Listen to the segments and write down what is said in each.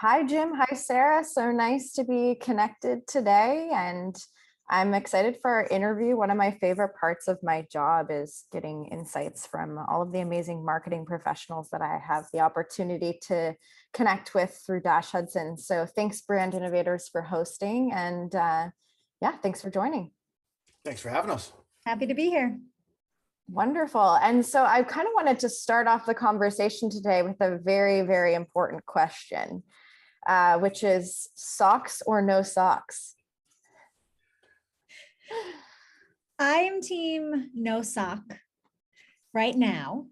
Hi, Jim. Hi, Sarah. So nice to be connected today. And I'm excited for our interview. One of my favorite parts of my job is getting insights from all of the amazing marketing professionals that I have the opportunity to connect with through Hudson. So thanks, Brand Innovators, for hosting. And yeah, thanks for joining. Thanks for having us. Happy to be here. Wonderful. And so I kind of wanted to start off the conversation today with a very, very important question. Which is socks or no socks? I'm team no sock right now,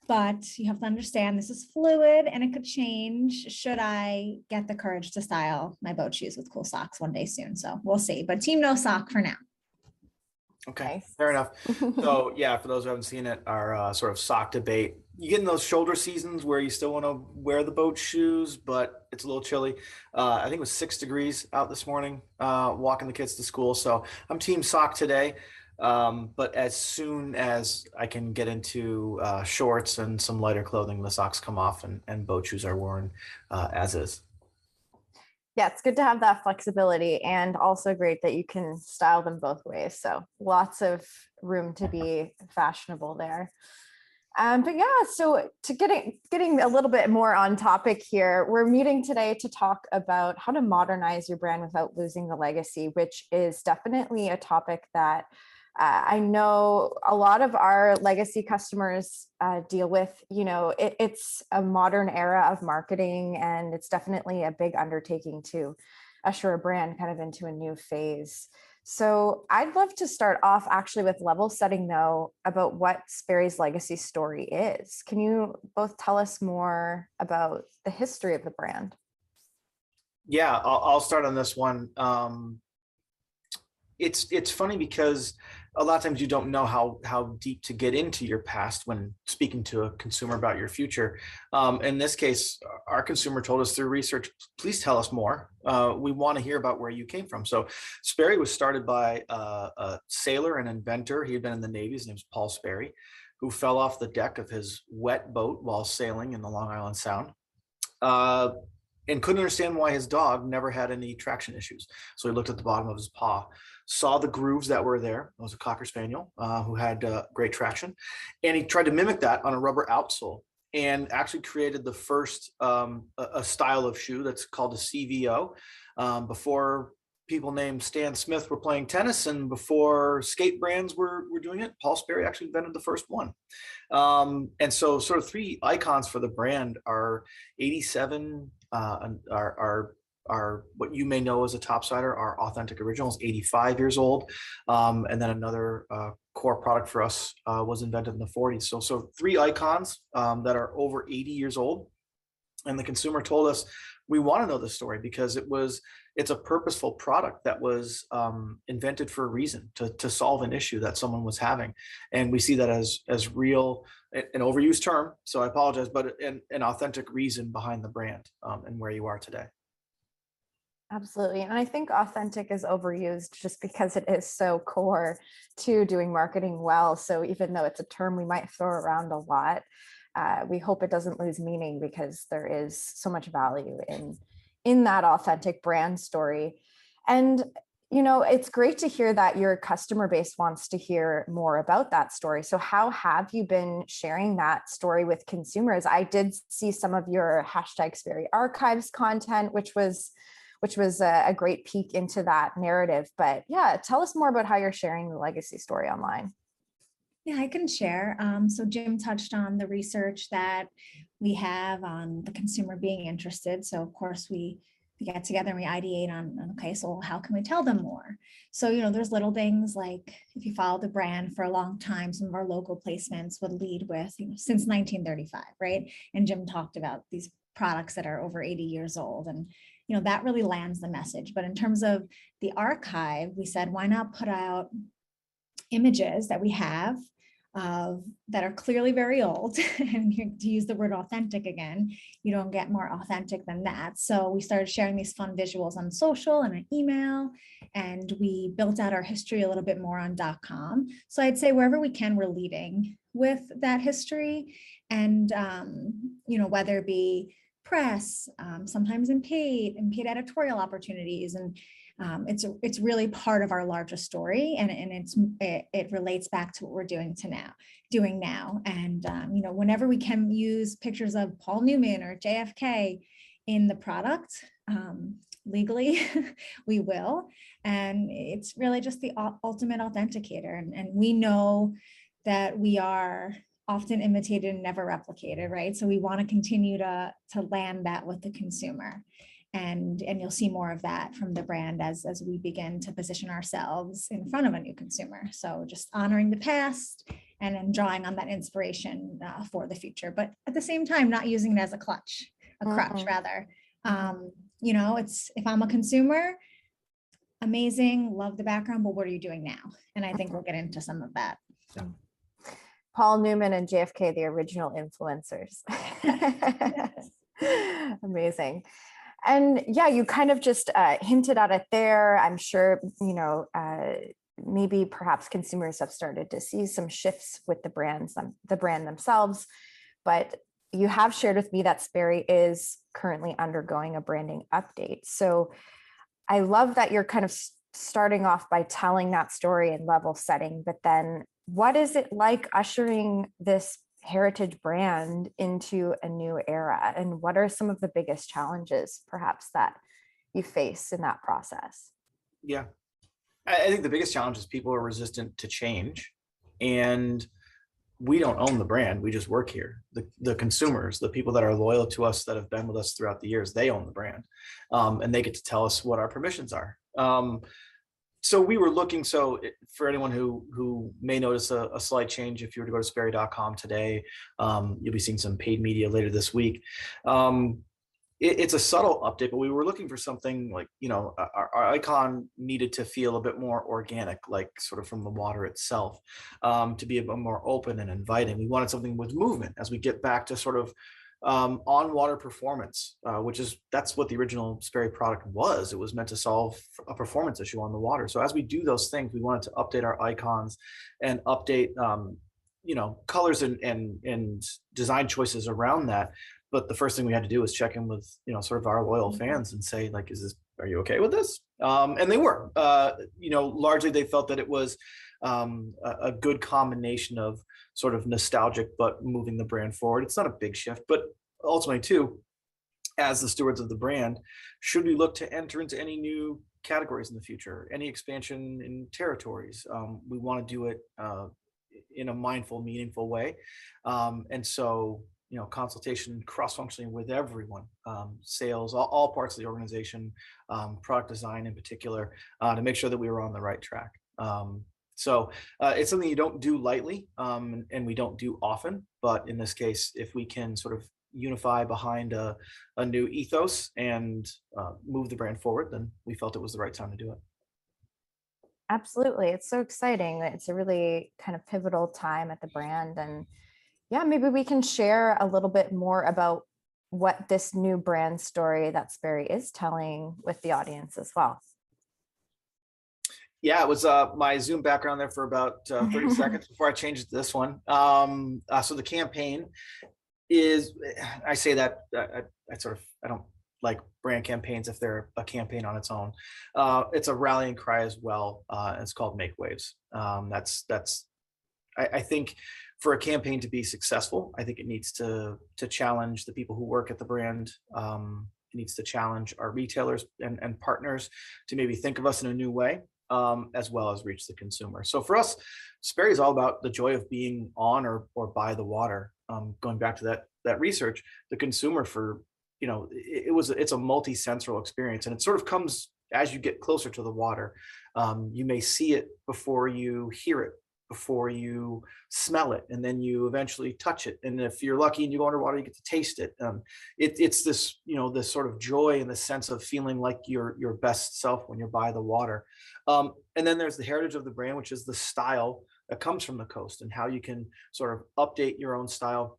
but you have to understand this is fluid and it could change should I get the courage to style my boat shoes with cool socks one day soon. So we'll see, but team no sock for now. Okay, Nice. fair enough. So yeah, for those who haven't seen it, our sort of sock debate, you get in those shoulder seasons where you still want to wear the boat shoes, but it's a little chilly. I think it was 6 degrees out this morning, walking the kids to school. So I'm team sock today. But as soon as I can get into shorts and some lighter clothing, the socks come off and boat shoes are worn as is. Yeah, it's good to have that flexibility and also great that you can style them both ways. So lots of room to be fashionable there. But yeah, so to getting a little bit more on topic here, we're meeting today to talk about how to modernize your brand without losing the legacy, which is definitely a topic that I know a lot of our legacy customers deal with. You know, it's a modern era of marketing, and it's definitely a big undertaking to usher a brand kind of into a new phase. So I'd love to start off actually with level setting though about what Sperry's legacy story is. Can you both tell us more about the history of the brand? Yeah, I'll start on this one. It's funny because a lot of times you don't know how deep to get into your past when speaking to a consumer about your future. In this case, our consumer told us through research, please tell us more. We want to hear about where you came from. So Sperry was started by a sailor and inventor. He had been in the Navy. His name's Paul Sperry, who fell off the deck of his wet boat while sailing in the Long Island Sound. And couldn't understand why his dog never had any traction issues. So he looked at the bottom of his paw, saw the grooves that were there. It was a Cocker Spaniel who had great traction. And he tried to mimic that on a rubber outsole and actually created the first a style of shoe that's called a CVO. Before people named Stan Smith were playing tennis and before skate brands were doing it, Paul Sperry actually invented the first one. And so sort of three icons for the brand are 87, are what you may know as a topsider, our authentic originals, 85 years old. And then another core product for us was invented in the 40s. So three icons that are over 80 years old. And the consumer told us, we want to know the story because it's a purposeful product that was invented for a reason, to solve an issue that someone was having. And we see that as real, an overused term, so I apologize, but an authentic reason behind the brand and where you are today. Absolutely. And I think authentic is overused just because it is so core to doing marketing well. So even though it's a term we might throw around a lot, we hope it doesn't lose meaning because there is so much value in that authentic brand story. And, you know, it's great to hear that your customer base wants to hear more about that story. So how have you been sharing that story with consumers? I did see some of your #Sperry archives content, which was a great peek into that narrative. But yeah, tell us more about how you're sharing the legacy story online. Yeah, I can share. So Jim touched on the research that we have on the consumer being interested. So of course we get together and we ideate on, okay, so how can we tell them more? So, you know, there's little things like if you follow the brand for a long time, some of our logo placements would lead with, you know, since 1935, right? And Jim talked about these products that are over 80 years old. And, you know, that really lands the message. But in terms of the archive, we said, why not put out images that we have that are clearly very old, and to use the word authentic again, you don't get more authentic than that. So we started sharing these fun visuals on social and an email, and we built out our history a little bit more on .com. So I'd say wherever we can, we're leading with that history, and you know, whether it be press, sometimes in paid editorial opportunities. And it's really part of our larger story, and it relates back to what we're doing now. And whenever we can use pictures of Paul Newman or JFK in the product, legally, we will. And it's really just the ultimate authenticator. And we know that we are often imitated and never replicated, right? So we want to continue to land that with the consumer. And you'll see more of that from the brand as we begin to position ourselves in front of a new consumer. So just honoring the past and then drawing on that inspiration for the future, but at the same time, not using it as a crutch rather. It's, if I'm a consumer, amazing, love the background, but what are you doing now? And I think we'll get into some of that. Yeah. Paul Newman and JFK, the original influencers. Amazing. And yeah, you kind of just hinted at it there. I'm sure, maybe perhaps consumers have started to see some shifts with the brand themselves, but you have shared with me that Sperry is currently undergoing a branding update. So I love that you're kind of starting off by telling that story and level setting, but then what is it like ushering this heritage brand into a new era? And what are some of the biggest challenges perhaps that you face in that process? Yeah, I think the biggest challenge is people are resistant to change, and we don't own the brand. We just work here. The consumers, the people that are loyal to us, that have been with us throughout the years, they own the brand, and they get to tell us what our permissions are. So we were looking, for anyone who may notice a slight change, if you were to go to Sperry.com today, you'll be seeing some paid media later this week. It's a subtle update, but we were looking for something like, our icon needed to feel a bit more organic, like sort of from the water itself, to be a bit more open and inviting. We wanted something with movement as we get back to sort of on water performance, that's what the original Sperry product was. It was meant to solve a performance issue on the water. So as we do those things, we wanted to update our icons and update, colors and design choices around that. But the first thing we had to do was check in with, sort of our loyal fans and say, like, are you okay with this? And they were, largely they felt that it was a good combination of sort of nostalgic, but moving the brand forward. It's not a big shift, but ultimately too, as the stewards of the brand, should we look to enter into any new categories in the future, any expansion in territories? We want to do it in a mindful, meaningful way. And so, consultation, cross-functioning with everyone, sales, all parts of the organization, product design in particular, to make sure that we were on the right track. So it's something you don't do lightly, and we don't do often, but in this case, if we can sort of unify behind a new ethos and move the brand forward, then we felt it was the right time to do it. Absolutely. It's so exciting. It's a really kind of pivotal time at the brand. And yeah, maybe we can share a little bit more about what this new brand story that Sperry is telling with the audience as well. Yeah, it was my Zoom background there for about 30 seconds before I changed to this one. So the campaign is, I say that I don't like brand campaigns if they're a campaign on its own. It's a rallying cry as well. It's called Make Waves. I think for a campaign to be successful, I think it needs to challenge the people who work at the brand. It needs to challenge our retailers and partners to maybe think of us in a new way, as well as reach the consumer. So for us, Sperry is all about the joy of being on or by the water. Going back to that research, the consumer it's a multi-sensorial experience, and it sort of comes as you get closer to the water. You may see it before you hear it, before you smell it, and then you eventually touch it. And if you're lucky and you go underwater, you get to taste it. It's this, this sort of joy and the sense of feeling like your best self when you're by the water. And then there's the heritage of the brand, which is the style that comes from the coast and how you can sort of update your own style.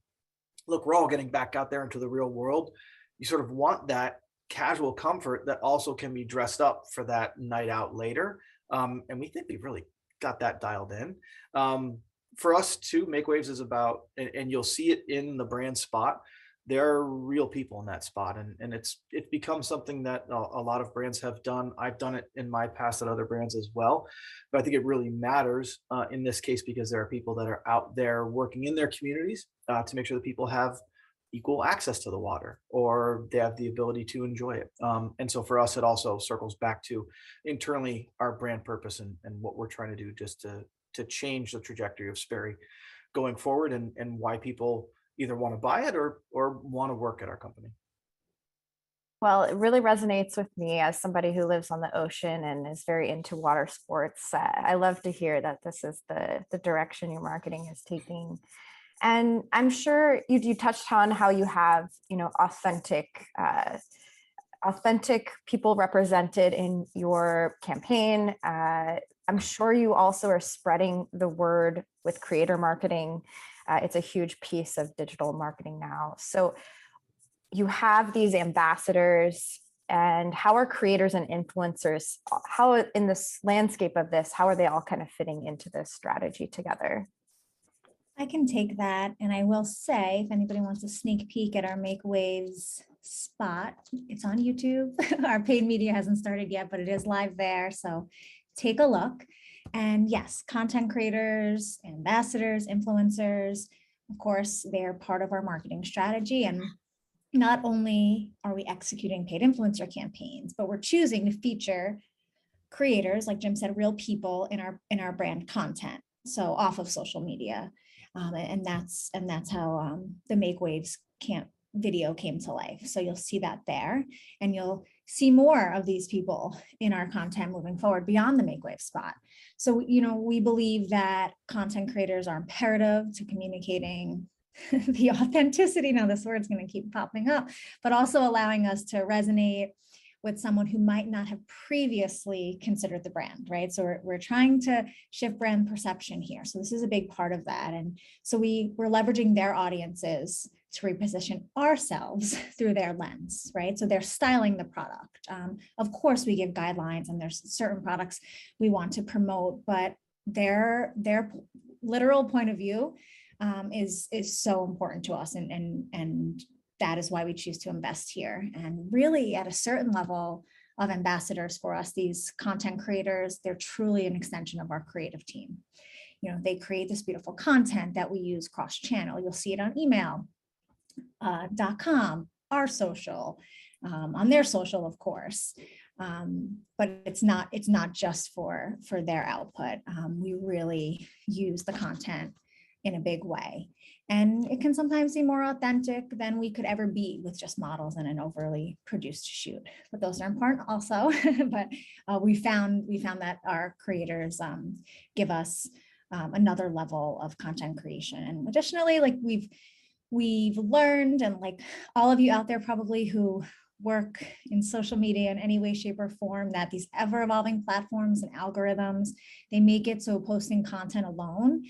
Look, we're all getting back out there into the real world. You sort of want that casual comfort that also can be dressed up for that night out later. And we think we've really got that dialed in. For us too, Make Waves is about, and you'll see it in the brand spot, there are real people in that spot, and it's become something that a lot of brands have done. I've done it in my past at other brands as well, but I think it really matters in this case because there are people that are out there working in their communities to make sure that people have equal access to the water or they have the ability to enjoy it. And so for us, it also circles back to internally our brand purpose and what we're trying to do just to change the trajectory of Sperry going forward, and why people either want to buy it or want to work at our company. Well, it really resonates with me as somebody who lives on the ocean and is very into water sports. I love to hear that this is the direction your marketing is taking. And I'm sure you touched on how you have, authentic people represented in your campaign. I'm sure you also are spreading the word with creator marketing. It's a huge piece of digital marketing now. So you have these ambassadors, and how are creators and influencers, how in this landscape of this, how are they all kind of fitting into this strategy together? I can take that. And I will say, if anybody wants a sneak peek at our Make Waves spot, it's on YouTube. Our paid media hasn't started yet, but it is live there. So take a look. And yes, content creators, ambassadors, influencers, of course, they're part of our marketing strategy. And not only are we executing paid influencer campaigns, but we're choosing to feature creators, like Jim said, real people in our brand content. So off of social media. And that's how the Make Waves video came to life. So you'll see that there, and you'll see more of these people in our content moving forward beyond the Make Waves spot. So, we believe that content creators are imperative to communicating the authenticity. Now this word's going to keep popping up, but also allowing us to resonate with someone who might not have previously considered the brand, right? So we're trying to shift brand perception here. So this is a big part of that. And so we're leveraging their audiences to reposition ourselves through their lens, right? So they're styling the product. Of course, we give guidelines, and there's certain products we want to promote, but their literal point of view is so important to us, and that is why we choose to invest here. And really, at a certain level of ambassadors for us, these content creators, they're truly an extension of our creative team. They create this beautiful content that we use cross-channel. You'll see it on email.com, our social, on their social, of course. But it's not just for their output. We really use the content in a big way. And it can sometimes be more authentic than we could ever be with just models and an overly produced shoot. But those are important also. But we found that our creators give us another level of content creation. And additionally, like we've learned, and like all of you out there probably who work in social media in any way, shape, or form, that these ever-evolving platforms and algorithms, they make it so posting content alone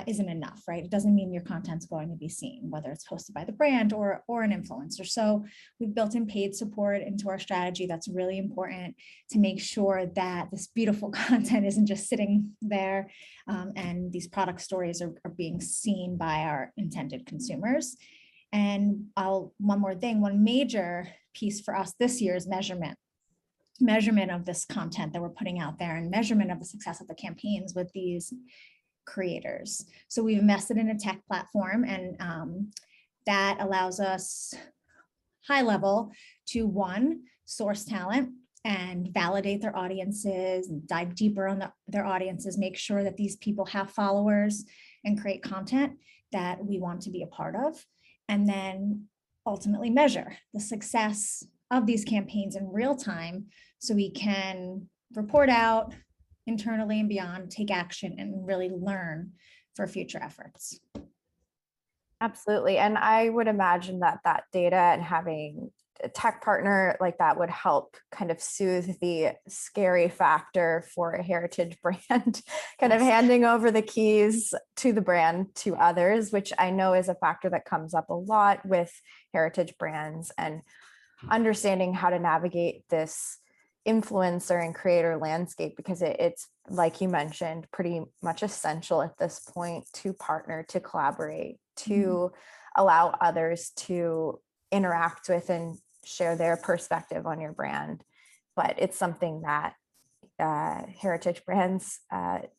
isn't enough, right? It doesn't mean your content's going to be seen, whether it's posted by the brand or an influencer. So we've built in paid support into our strategy. That's really important to make sure that this beautiful content isn't just sitting there, and these product stories are being seen by our intended consumers. And one more thing, one major piece for us this year is measurement of this content that we're putting out there, and measurement of the success of the campaigns with these creators. So we've invested in a tech platform, and that allows us high level to, one, source talent and validate their audiences, and dive deeper on their audiences, make sure that these people have followers, and create content that we want to be a part of. And then ultimately measure the success of these campaigns in real time, so we can report out internally and beyond, take action, and really learn for future efforts. Absolutely. And I would imagine that data and having a tech partner like that would help kind of soothe the scary factor for a heritage brand, kind of handing over the keys to the brand to others, which I know is a factor that comes up a lot with heritage brands, and understanding how to navigate this influencer and creator landscape, because it's, like you mentioned, pretty much essential at this point to partner, to collaborate, to allow others to interact with and share their perspective on your brand. But it's something that heritage brands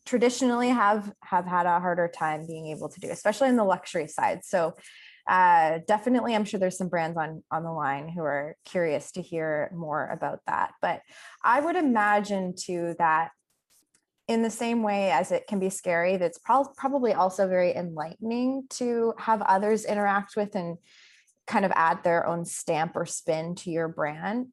traditionally have had a harder time being able to do, especially in the luxury side. So definitely, I'm sure there's some brands on the line who are curious to hear more about that. But I would imagine too that in the same way as it can be scary, that's probably also very enlightening to have others interact with and kind of add their own stamp or spin to your brand.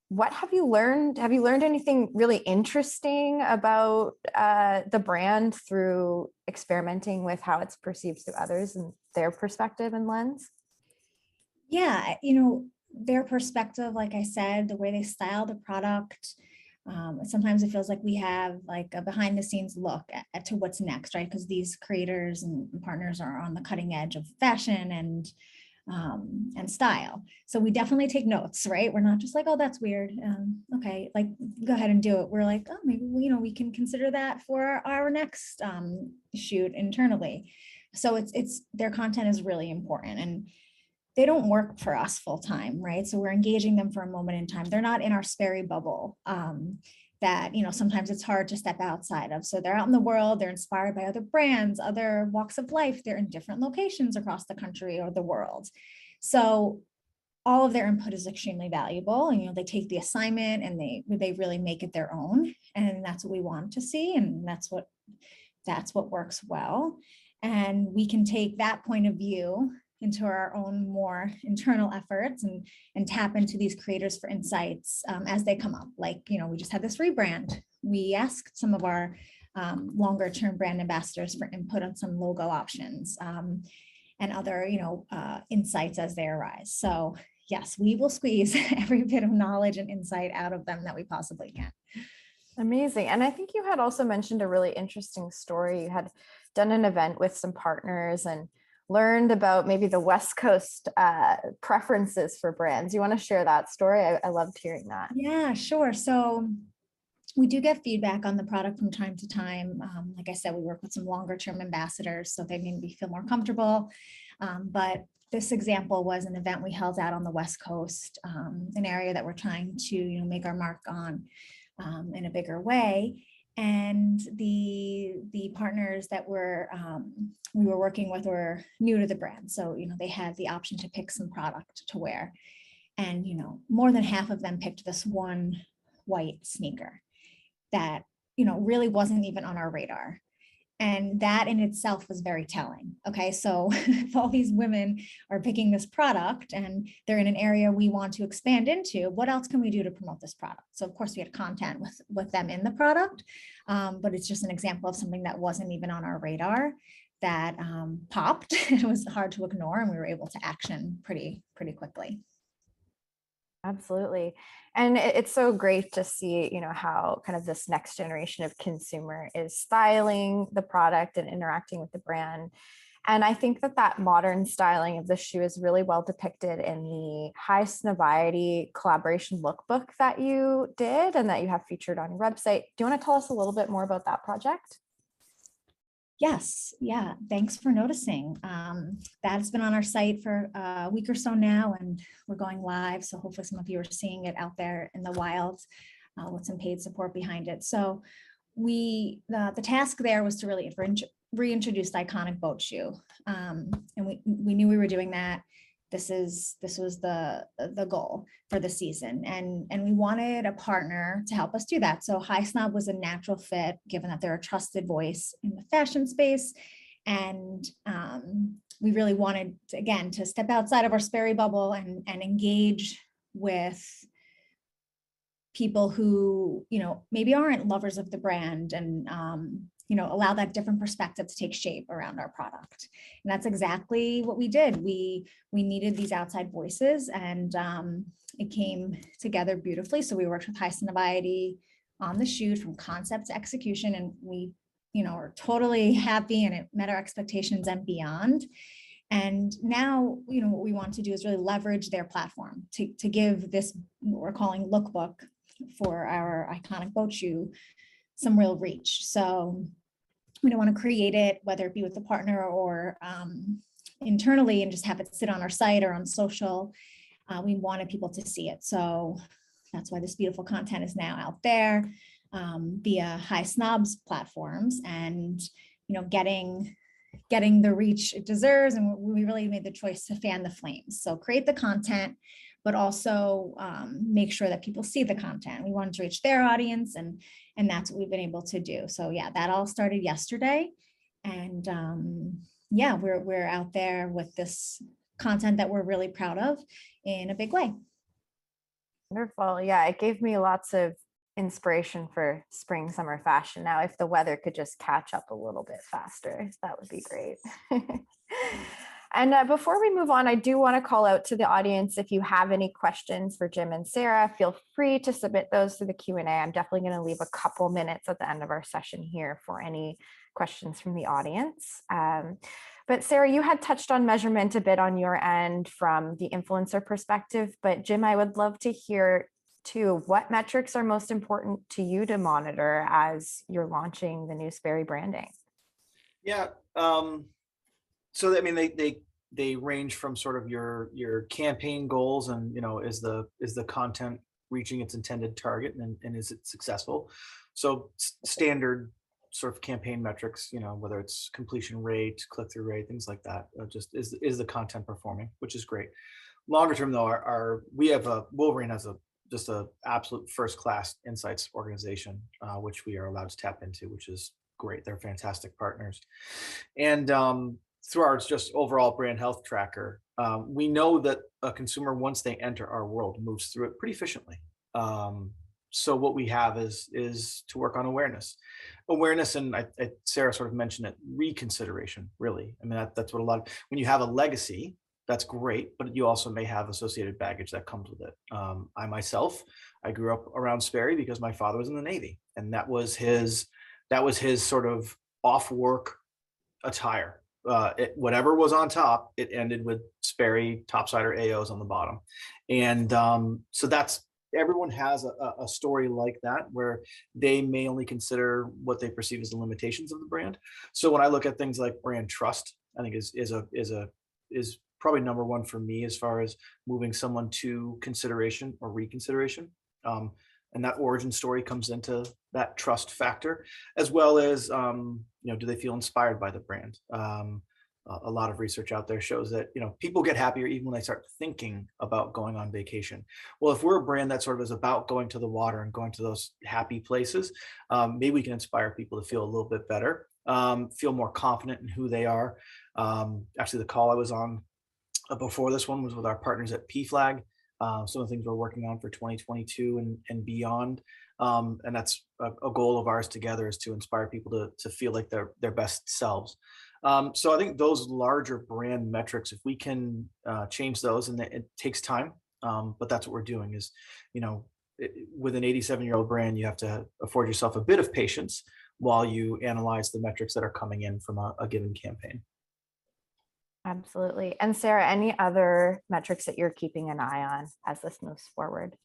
What have you learned? Have you learned anything really interesting about the brand through experimenting with how it's perceived through others and their perspective and lens? Yeah, their perspective, like I said, the way they style the product. Sometimes it feels like we have like a behind the scenes look to what's next, right? Because these creators and partners are on the cutting edge of fashion and style. So we definitely take notes, right? We're not just like, oh, that's weird. Okay, like go ahead and do it. We're like, oh, maybe we can consider that for our next shoot internally. So it's their content is really important, and they don't work for us full time, right? So we're engaging them for a moment in time. They're not in our Sperry bubble that, sometimes it's hard to step outside of. So they're out in the world, they're inspired by other brands, other walks of life. They're in different locations across the country or the world. So all of their input is extremely valuable. And, they take the assignment and they really make it their own. And that's what we want to see. And that's what works well. And we can take that point of view into our own more internal efforts and tap into these creators for insights as they come up. Like, we just had this rebrand. We asked some of our longer term brand ambassadors for input on some logo options and other, insights as they arise. So yes, we will squeeze every bit of knowledge and insight out of them that we possibly can. Amazing. And I think you had also mentioned a really interesting story. You had done an event with some partners and learned about maybe the West Coast preferences for brands. You want to share that story? I loved hearing that. Yeah, sure. So we do get feedback on the product from time to time. Like I said, we work with some longer term ambassadors, so they maybe feel more comfortable. But this example was an event we held out on the West Coast, an area that we're trying to make our mark on in a bigger way. And the partners that we were working with were new to the brand. So, they had the option to pick some product to wear. And, more than half of them picked this one white sneaker that, really wasn't even on our radar. And that in itself was very telling. Okay, so if all these women are picking this product and they're in an area we want to expand into, what else can we do to promote this product? So of course we had content with them in the product, but it's just an example of something that wasn't even on our radar that popped. It was hard to ignore, and we were able to action pretty quickly. Absolutely. And it's so great to see, how kind of this next generation of consumer is styling the product and interacting with the brand. And I think that modern styling of the shoe is really well depicted in the High Snobiety collaboration lookbook that you did and that you have featured on your website. Do you want to tell us a little bit more about that project? Yes. Yeah. Thanks for noticing. That's been on our site for a week or so now, and we're going live. So hopefully some of you are seeing it out there in the wild with some paid support behind it. So the task there was to really reintroduce the iconic boat shoe. And we knew we were doing that. This was the goal for the season, and we wanted a partner to help us do that. So High Snob was a natural fit, given that they're a trusted voice in the fashion space, and we really wanted to step outside of our Sperry bubble and engage with people who maybe aren't lovers of the brand and allow that different perspective to take shape around our product. And that's exactly what we did. We needed these outside voices, and it came together beautifully. So we worked with High Snobiety on the shoot from concept to execution, and we are totally happy, and it met our expectations and beyond. And now, what we want to do is really leverage their platform to give this, what we're calling lookbook for our iconic boat shoe, some real reach. So we don't want to create it, whether it be with a partner or internally and just have it sit on our site or on social. We wanted people to see it. So that's why this beautiful content is now out there via high Snobs platforms, and, getting the reach it deserves. And we really made the choice to fan the flames. So create the content, but also make sure that people see the content. We wanted to reach their audience, and that's what we've been able to do. So yeah, that all started yesterday. And yeah, we're out there with this content that we're really proud of in a big way. Wonderful. Yeah, it gave me lots of inspiration for spring, summer fashion. Now, if the weather could just catch up a little bit faster, that would be great. And before we move on, I do want to call out to the audience. If you have any questions for Jim and Sarah, feel free to submit those through the Q&A. I'm definitely going to leave a couple minutes at the end of our session here for any questions from the audience. But Sarah, you had touched on measurement a bit on your end from the influencer perspective, but Jim, I would love to hear too, what metrics are most important to you to monitor as you're launching the new Sperry branding? Yeah. So I mean, they range from sort of your campaign goals and, is the content reaching its intended target, and is it successful? So standard sort of campaign metrics, whether it's completion rate, click-through rate, things like that. Just is the content performing, which is great. Longer term though, Wolverine has just a absolute first-class insights organization, which we are allowed to tap into, which is great. They're fantastic partners. And through our just overall brand health tracker, we know that a consumer, once they enter our world, moves through it pretty efficiently. So what we have is to work on awareness, and Sarah sort of mentioned it, reconsideration, really. I mean, that's what when you have a legacy, that's great, but you also may have associated baggage that comes with it. I grew up around Sperry because my father was in the Navy, and that was his sort of off work attire. Whatever was on top, it ended with Sperry topsider AOs on the bottom. And so everyone has a story like that, where they may only consider what they perceive as the limitations of the brand. So when I look at things like brand trust, I think is probably number one for me as far as moving someone to consideration or reconsideration. And that origin story comes into that trust factor, as well as, do they feel inspired by the brand? A lot of research out there shows that, people get happier even when they start thinking about going on vacation. Well, if we're a brand that sort of is about going to the water and going to those happy places, maybe we can inspire people to feel a little bit better, feel more confident in who they are. Actually, the call I was on before this one was with our partners at PFLAG. Some of the things we're working on for 2022 and beyond. And that's a goal of ours together, is to inspire people to feel like their best selves. So I think those larger brand metrics, if we can change those, and it takes time, but that's what we're doing is, with an 87-year-old brand, you have to afford yourself a bit of patience while you analyze the metrics that are coming in from a given campaign. Absolutely. And Sarah, any other metrics that you're keeping an eye on as this moves forward?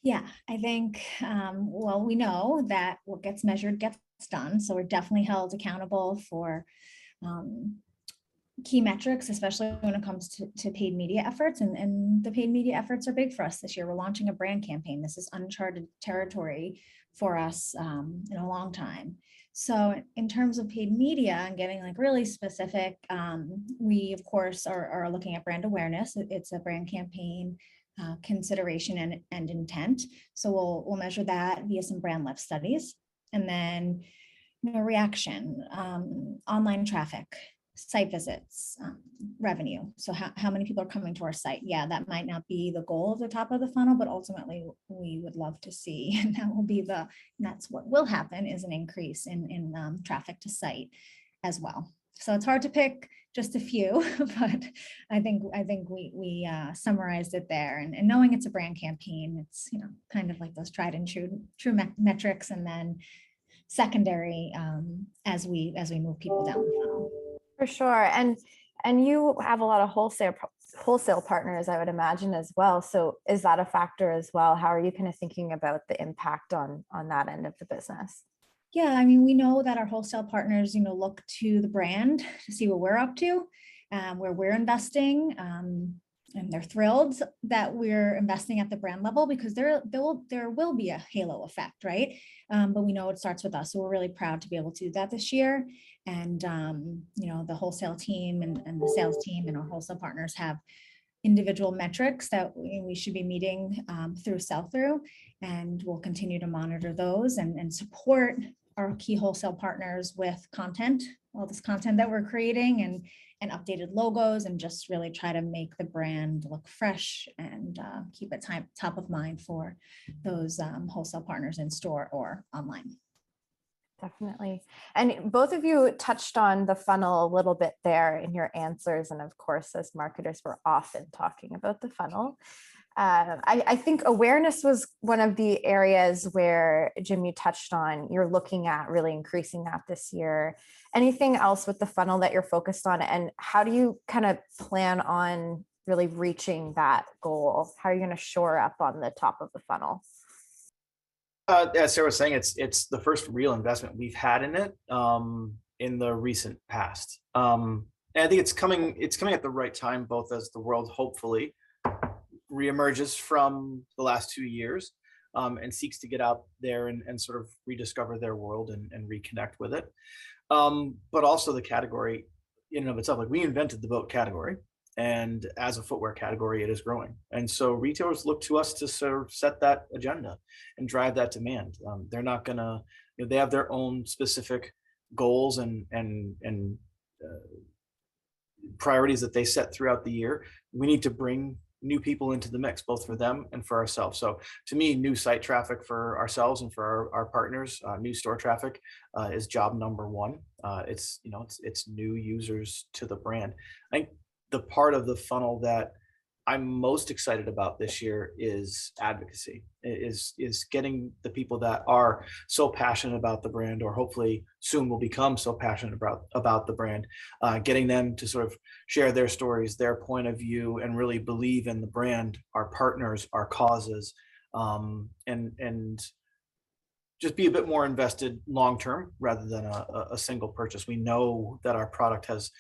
Yeah, I think, we know that what gets measured gets done. So we're definitely held accountable for key metrics, especially when it comes to paid media efforts. And the paid media efforts are big for us this year. We're launching a brand campaign. This is uncharted territory for us in a long time. So in terms of paid media and getting really specific, we of course are looking at brand awareness. It's a brand campaign consideration and intent. So we'll measure that via some brand lift studies, and then reaction, online traffic, site visits, revenue. So how many people are coming to our site? Yeah, that might not be the goal of the top of the funnel, but ultimately we would love to see, and that's what will happen, is an increase in traffic to site as well. So it's hard to pick just a few, but I think we summarized it there. And knowing it's a brand campaign, it's kind of like those tried and true metrics, and then secondary as we move people down the funnel. For sure. And you have a lot of wholesale partners, I would imagine, as well. So is that a factor as well? How are you kind of thinking about the impact on that end of the business? Yeah, I mean, we know that our wholesale partners, look to the brand to see what we're up to. where we're investing. And they're thrilled that we're investing at the brand level because there will be a halo effect, right? But we know it starts with us. So we're really proud to be able to do that this year. And, the wholesale team and the sales team and our wholesale partners have individual metrics that we should be meeting through sell-through, and we'll continue to monitor those and support our key wholesale partners with content, all this content that we're creating and updated logos, and just really try to make the brand look fresh and keep it top of mind for those wholesale partners in store or online. Definitely. And both of you touched on the funnel a little bit there in your answers. And of course, as marketers, we're often talking about the funnel. I think awareness was one of the areas where, Jim, you touched on, you're looking at really increasing that this year. Anything else with the funnel that you're focused on, and how do you kind of plan on really reaching that goal? How are you going to shore up on the top of the funnel? As Sarah was saying, it's the first real investment we've had in it in the recent past. And I think it's coming at the right time, both as the world hopefully reemerges from the last 2 years and seeks to get out there and sort of rediscover their world and reconnect with it. But also the category in and of itself, like we invented the boat category, and as a footwear category, it is growing. And so retailers look to us to sort of set that agenda and drive that demand. They're not gonna, they have their own specific goals and priorities that they set throughout the year. We need to bring new people into the mix, both for them and for ourselves. So to me, new site traffic for ourselves and for our partners, new store traffic is job number one. It's new users to the brand. I think the part of the funnel that I'm most excited about this year is advocacy, is getting the people that are so passionate about the brand, or hopefully soon will become so passionate about the brand, getting them to sort of share their stories, their point of view, and really believe in the brand, our partners, our causes, and just be a bit more invested long-term rather than a single purchase. We know that our product has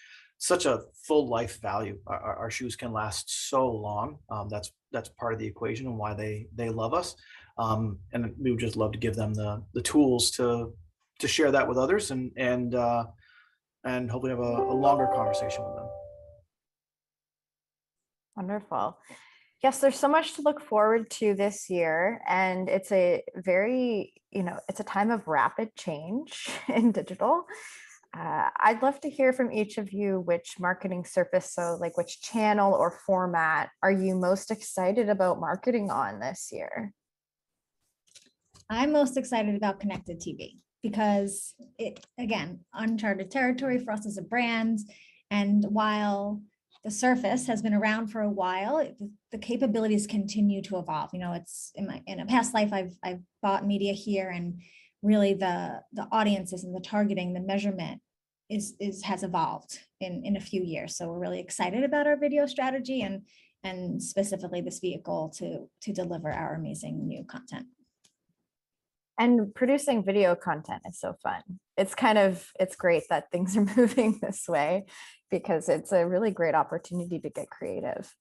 such a full life value. Our shoes can last so long. That's part of the equation and why they love us. And we would just love to give them the tools to share that with others and hopefully have a longer conversation with them. Wonderful. Yes, there's so much to look forward to this year, and it's a very, it's a time of rapid change in digital. I'd love to hear from each of you which marketing surface, so like which channel or format are you most excited about marketing on this year? I'm most excited about connected TV because it, again, uncharted territory for us as a brand. And while the surface has been around for a while, the capabilities continue to evolve. It's in a past life, I've bought media here, and really the audiences and the targeting, the measurement has evolved in a few years. So we're really excited about our video strategy and specifically this vehicle to deliver our amazing new content. And producing video content is so fun. It's great that things are moving this way because it's a really great opportunity to get creative.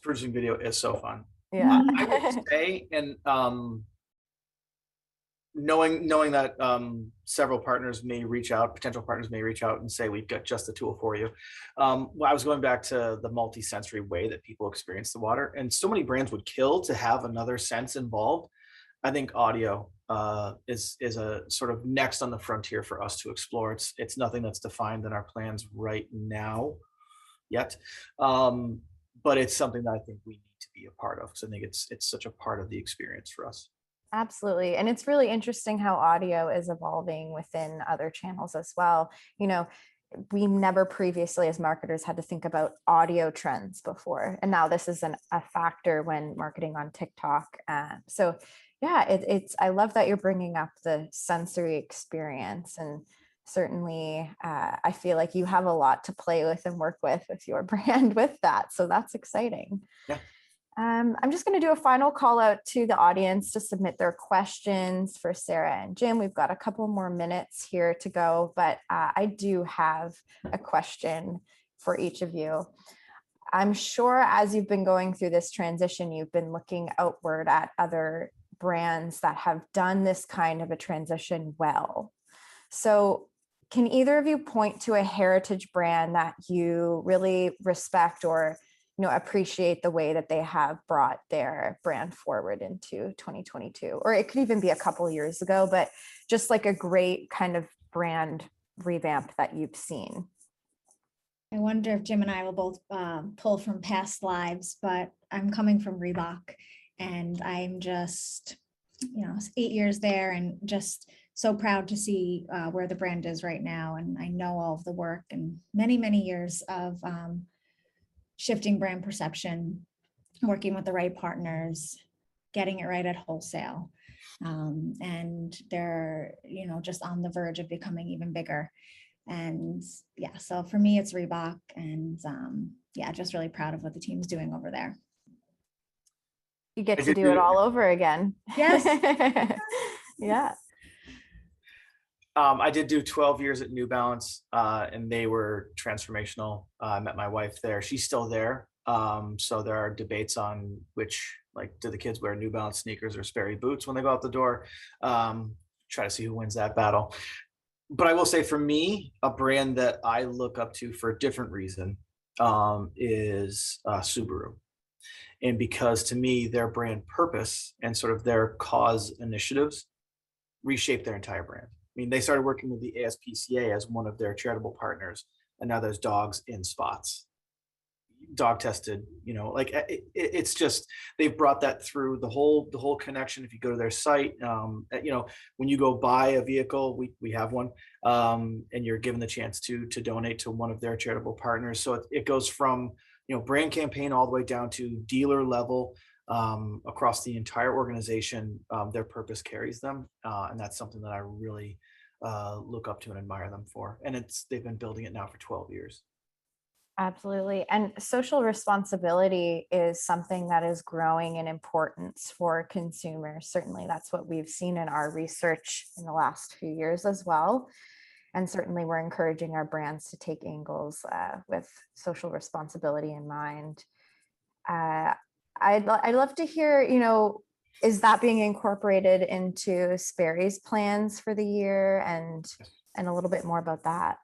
Producing video is so fun. Yeah. I would say, and knowing that several partners may reach out, potential partners may reach out and say, we've got just the tool for you. I was going back to the multi-sensory way that people experience the water, and so many brands would kill to have another sense involved. I think audio is a sort of next on the frontier for us to explore. It's nothing that's defined in our plans right now yet. But it's something that I think we need to be a part of, because I think it's such a part of the experience for us. Absolutely. And it's really interesting how audio is evolving within other channels as well. We never previously as marketers had to think about audio trends before. And now this is a factor when marketing on TikTok. So yeah, I love that you're bringing up the sensory experience, and certainly I feel like you have a lot to play with and work with your brand with that. So that's exciting. Yeah. I'm just going to do a final call out to the audience to submit their questions for Sarah and Jim. We've got a couple more minutes here to go, but I do have a question for each of you. I'm sure as you've been going through this transition, you've been looking outward at other brands that have done this kind of a transition well. So can either of you point to a heritage brand that you really respect or appreciate the way that they have brought their brand forward into 2022? Or it could even be a couple of years ago, but just like a great kind of brand revamp that you've seen. I wonder if Jim and I will both pull from past lives, but I'm coming from Reebok, and I'm just, 8 years there and just so proud to see where the brand is right now. And I know all of the work and many, many years of shifting brand perception, working with the right partners, getting it right at wholesale. And they're, just on the verge of becoming even bigger. And yeah, so for me, it's Reebok, and just really proud of what the team's doing over there. You get to do it all over again. Yes. Yeah. I did do 12 years at New Balance, and they were transformational. I met my wife there. She's still there. So there are debates on which, do the kids wear New Balance sneakers or Sperry boots when they go out the door? Try to see who wins that battle. But I will say, for me, a brand that I look up to for a different reason is Subaru. And because to me, their brand purpose and sort of their cause initiatives reshape their entire brand. I mean, they started working with the ASPCA as one of their charitable partners, and now there's dogs in spots, dog tested. It's just, they've brought that through the whole connection. If you go to their site, when you go buy a vehicle, we have one, and you're given the chance to donate to one of their charitable partners. So it goes from brand campaign all the way down to dealer level. Across the entire organization, their purpose carries them, and that's something that I really look up to and admire them for. And they've been building it now for 12 years. Absolutely. And social responsibility is something that is growing in importance for consumers. Certainly, that's what we've seen in our research in the last few years as well. And certainly, we're encouraging our brands to take angles with social responsibility in mind. I'd love to hear, is that being incorporated into Sperry's plans for the year, and a little bit more about that?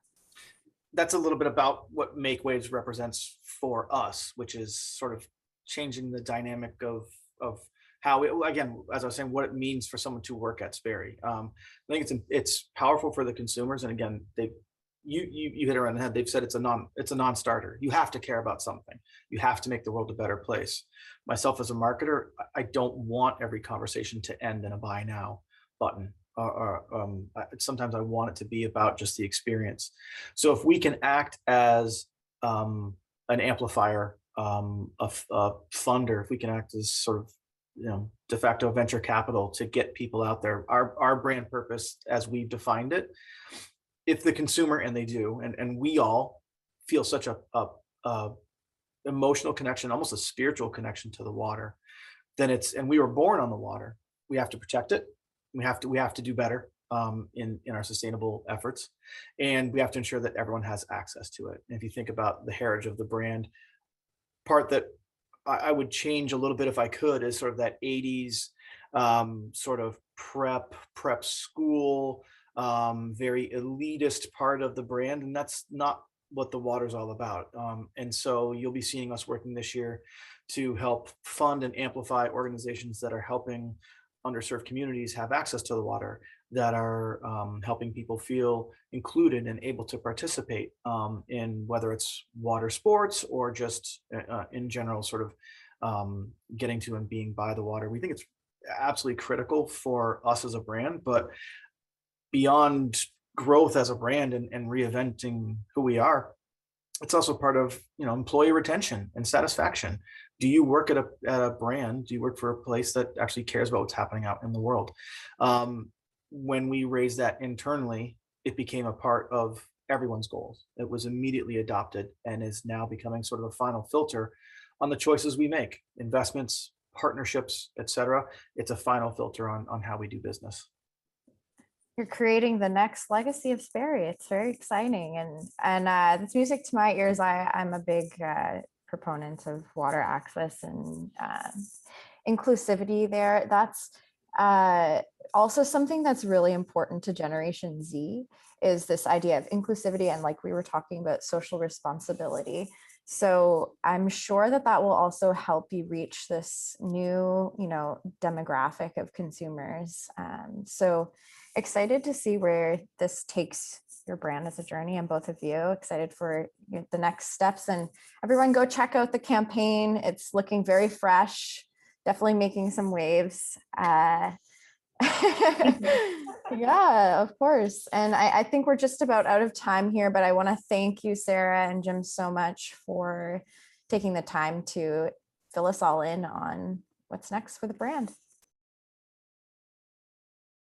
That's a little bit about what Make Waves represents for us, which is sort of changing the dynamic of how again, as I was saying, what it means for someone to work at Sperry. I think it's powerful for the consumers. And again, you hit it around the head. They've said it's a non-starter. You have to care about something. You have to make the world a better place. Myself as a marketer, I don't want every conversation to end in a buy now button. Sometimes I want it to be about just the experience. So if we can act as an amplifier, a funder, if we can act as sort of de facto venture capital to get people out there, our brand purpose as we've defined it, if the consumer, and they do, and we all feel such a emotional connection, almost a spiritual connection to the water, then and we were born on the water. We have to protect it. We have to do better in our sustainable efforts, and we have to ensure that everyone has access to it. And if you think about the heritage of the brand, part that I would change a little bit if I could is sort of that 80s sort of prep school, very elitist part of the brand, and that's not what the water's all about. And so you'll be seeing us working this year to help fund and amplify organizations that are helping underserved communities have access to the water, that are helping people feel included and able to participate in whether it's water sports or just in general sort of getting to and being by the water. We think it's absolutely critical for us as a brand, but beyond growth as a brand and reinventing who we are, it's also part of employee retention and satisfaction. Do you work at a brand? Do you work for a place that actually cares about what's happening out in the world? When we raised that internally, it became a part of everyone's goals. It was immediately adopted and is now becoming sort of a final filter on the choices we make, investments, partnerships, etc. It's a final filter on how we do business. You're creating the next legacy of Sperry. It's very exciting, and it's music to my ears. I'm a big proponent of water access and inclusivity there. That's also something that's really important to Generation Z, is this idea of inclusivity and, like we were talking about, social responsibility. So I'm sure that that will also help you reach this new, demographic of consumers. So excited to see where this takes your brand as a journey, and both of you excited for the next steps. And everyone go check out the campaign. It's looking very fresh, definitely making some waves. Yeah, of course. And I think we're just about out of time here, but I want to thank you, Sarah and Jim, so much for taking the time to fill us all in on what's next for the brand.